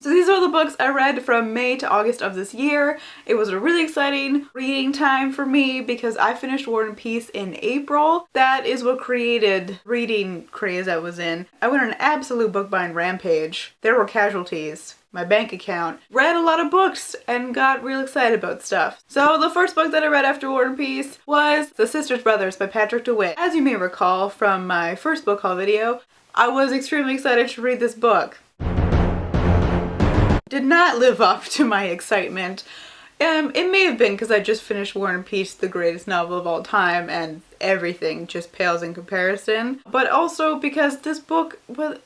So these are the books I read from May to August of this year. It was a really exciting reading time for me because I finished War and Peace in April. That is what created reading craze I was in. I went on an absolute book buying rampage. There were casualties. My bank account. Read a lot of books and got real excited about stuff. So the first book that I read after War and Peace was The Sisters Brothers by Patrick DeWitt. As you may recall from my first book haul video, I was extremely excited to read this book. Did not live up to my excitement. It may have been because I just finished War and Peace, the greatest novel of all time, and everything just pales in comparison. But also because this book was...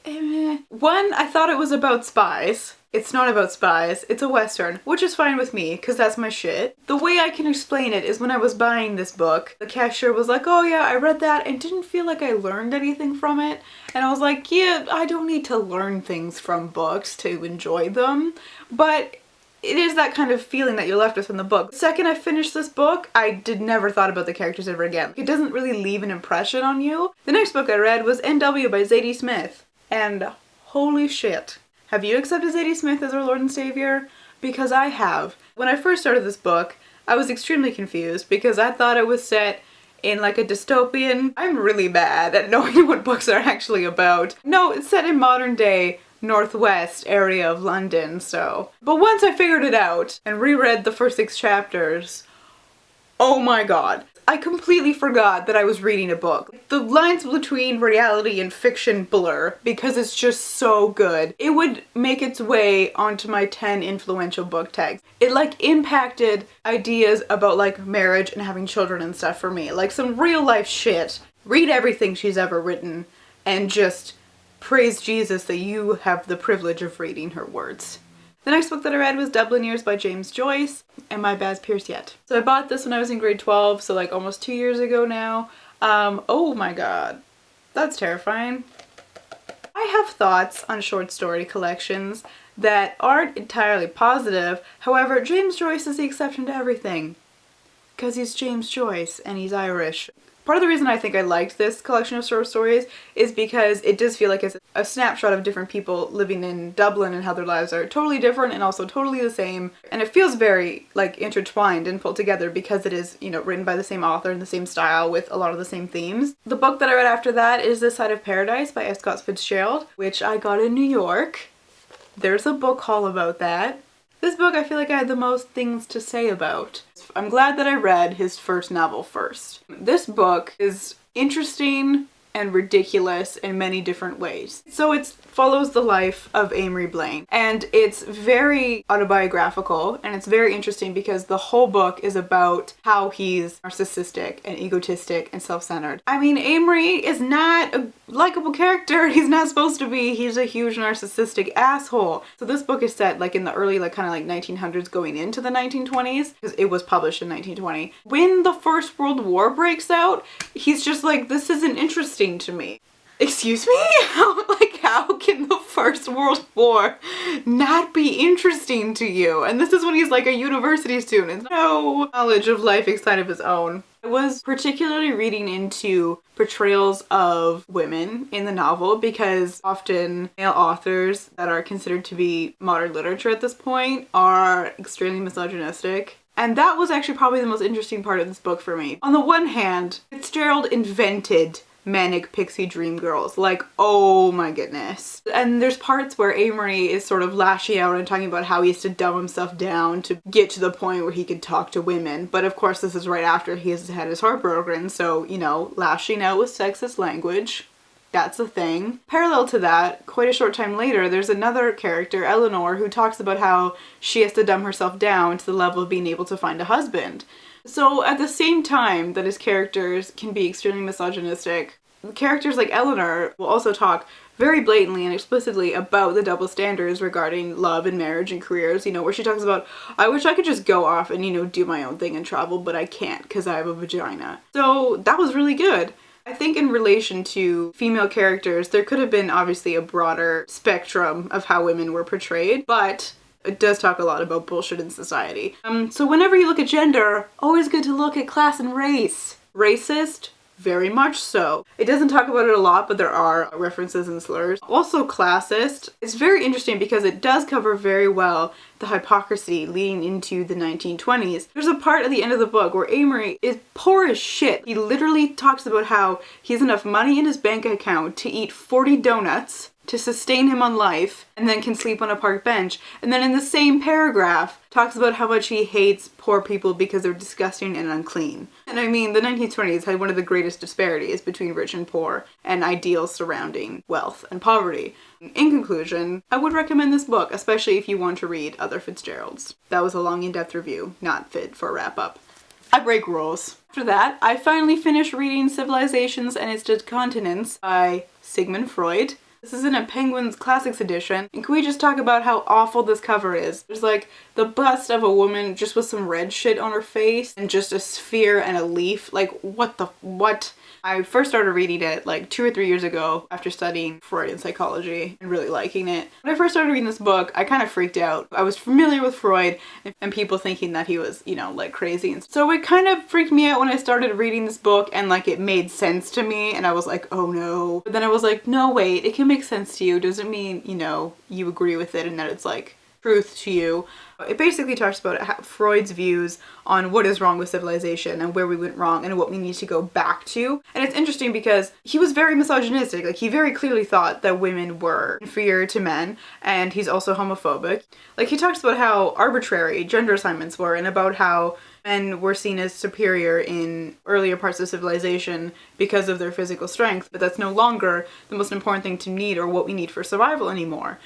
One, I thought it was about spies. It's not about spies, it's a Western, which is fine with me, because that's my shit. The way I can explain it is when I was buying this book, the cashier was like, oh yeah, I read that and didn't feel like I learned anything from it. And I was like, yeah, I don't need to learn things from books to enjoy them. But it is that kind of feeling that you're left with in the book. The second I finished this book, I never thought about the characters ever again. It doesn't really leave an impression on you. The next book I read was N.W. by Zadie Smith. And holy shit. Have you accepted Zadie Smith as our Lord and Savior? Because I have. When I first started this book, I was extremely confused because I thought it was set in like a dystopian... I'm really bad at knowing what books are actually about. No, it's set in modern day northwest area of London, so... But once I figured it out and reread the first 6 chapters, oh my god. I completely forgot that I was reading a book. The lines between reality and fiction blur because it's just so good. It would make its way onto my 10 influential book tags. It like impacted ideas about like marriage and having children and stuff for me. Like some real life shit. Read everything she's ever written and just praise Jesus that you have the privilege of reading her words. The next book that I read was Dublin Years by James Joyce, and my Baz Pierce Yet. So I bought this when I was in grade 12, so like almost 2 years ago now. Oh my god, that's terrifying. I have thoughts on short story collections that aren't entirely positive. However, James Joyce is the exception to everything. Because he's James Joyce and he's Irish. Part of the reason I think I liked this collection of short stories is because it does feel like it's a snapshot of different people living in Dublin and how their lives are totally different and also totally the same. And it feels very like intertwined and pulled together because it is, you know, written by the same author in the same style with a lot of the same themes. The book that I read after that is This Side of Paradise by F. Scott Fitzgerald, which I got in New York. There's a book haul about that. This book I feel like I had the most things to say about. I'm glad that I read his first novel first. This book is interesting and ridiculous in many different ways. So it follows the life of Amory Blaine, and it's very autobiographical, and it's very interesting because the whole book is about how he's narcissistic and egotistic and self-centered. I mean, Amory is not a likable character. He's not supposed to be. He's a huge narcissistic asshole. So this book is set like in the early like kind of like 1900s going into the 1920s because it was published in 1920. When the First World War breaks out, he's just like, this isn't interesting to me. Excuse me? How can the First World War not be interesting to you? And this is when he's like a university student. No knowledge of life outside of his own. I was particularly reading into portrayals of women in the novel because often male authors that are considered to be modern literature at this point are extremely misogynistic. And that was actually probably the most interesting part of this book for me. On the one hand, Fitzgerald invented manic pixie dream girls. Like, oh my goodness. And there's parts where Amory is sort of lashing out and talking about how he has to dumb himself down to get to the point where he could talk to women. But of course this is right after he has had his heart broken, so, you know, lashing out with sexist language. That's a thing. Parallel to that, quite a short time later, there's another character, Eleanor, who talks about how she has to dumb herself down to the level of being able to find a husband. So at the same time that his characters can be extremely misogynistic, characters like Eleanor will also talk very blatantly and explicitly about the double standards regarding love and marriage and careers, you know, where she talks about, I wish I could just go off and, you know, do my own thing and travel, but I can't because I have a vagina. So that was really good. I think in relation to female characters, there could have been obviously a broader spectrum of how women were portrayed, but it does talk a lot about bullshit in society. So whenever you look at gender, always good to look at class and race. Racist? Very much so. It doesn't talk about it a lot, but there are references and slurs. Also classist. It's very interesting because it does cover very well the hypocrisy leading into the 1920s. There's a part at the end of the book where Amory is poor as shit. He literally talks about how he has enough money in his bank account to eat 40 donuts to sustain him on life, and then can sleep on a park bench. And then in the same paragraph, talks about how much he hates poor people because they're disgusting and unclean. And I mean, the 1920s had one of the greatest disparities between rich and poor, and ideals surrounding wealth and poverty. In conclusion, I would recommend this book, especially if you want to read other Fitzgeralds. That was a long, in-depth review, not fit for a wrap-up. I break rules. After that, I finally finished reading Civilizations and Its Continents by Sigmund Freud. This is in a Penguin's Classics edition, and can we just talk about how awful this cover is? There's like the bust of a woman just with some red shit on her face, and just a sphere and a leaf. Like, what? I first started reading it like 2 or 3 years ago after studying Freudian psychology and really liking it. When I first started reading this book, I kind of freaked out. I was familiar with Freud and people thinking that he was, you know, like crazy. And so it kind of freaked me out when I started reading this book, and like it made sense to me, and I was like, oh no. But then I was like, no, wait, it can make sense to you. Doesn't mean, you know, you agree with it and that it's like truth to you. It basically talks about Freud's views on what is wrong with civilization and where we went wrong and what we need to go back to. And it's interesting because he was very misogynistic. Like, he very clearly thought that women were inferior to men, and he's also homophobic. Like, he talks about how arbitrary gender assignments were and about how men were seen as superior in earlier parts of civilization because of their physical strength, but that's no longer the most important thing to need or what we need for survival anymore.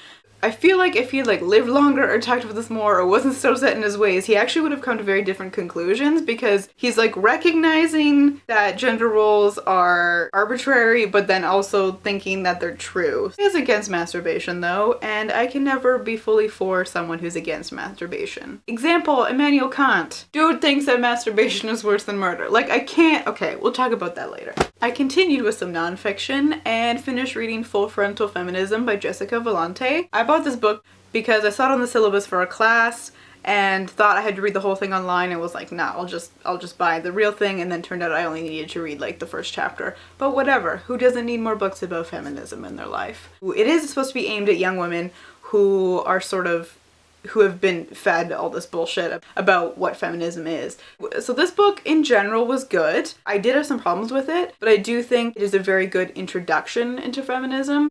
I feel like if he had like lived longer or talked about this more or wasn't so set in his ways, he actually would have come to very different conclusions, because he's like recognizing that gender roles are arbitrary, but then also thinking that they're true. He is against masturbation though, and I can never be fully for someone who's against masturbation. Example, Immanuel Kant. Dude thinks that masturbation is worse than murder. Like, I can't, okay, we'll talk about that later. I continued with some nonfiction and finished reading Full Frontal Feminism by Jessica Vellante. I bought this book because I saw it on the syllabus for a class and thought I had to read the whole thing online, and was like, nah, I'll just buy the real thing, and then turned out I only needed to read like the first chapter. But whatever, who doesn't need more books about feminism in their life? It is supposed to be aimed at young women who are who have been fed all this bullshit about what feminism is. So this book in general was good. I did have some problems with it, but I do think it is a very good introduction into feminism.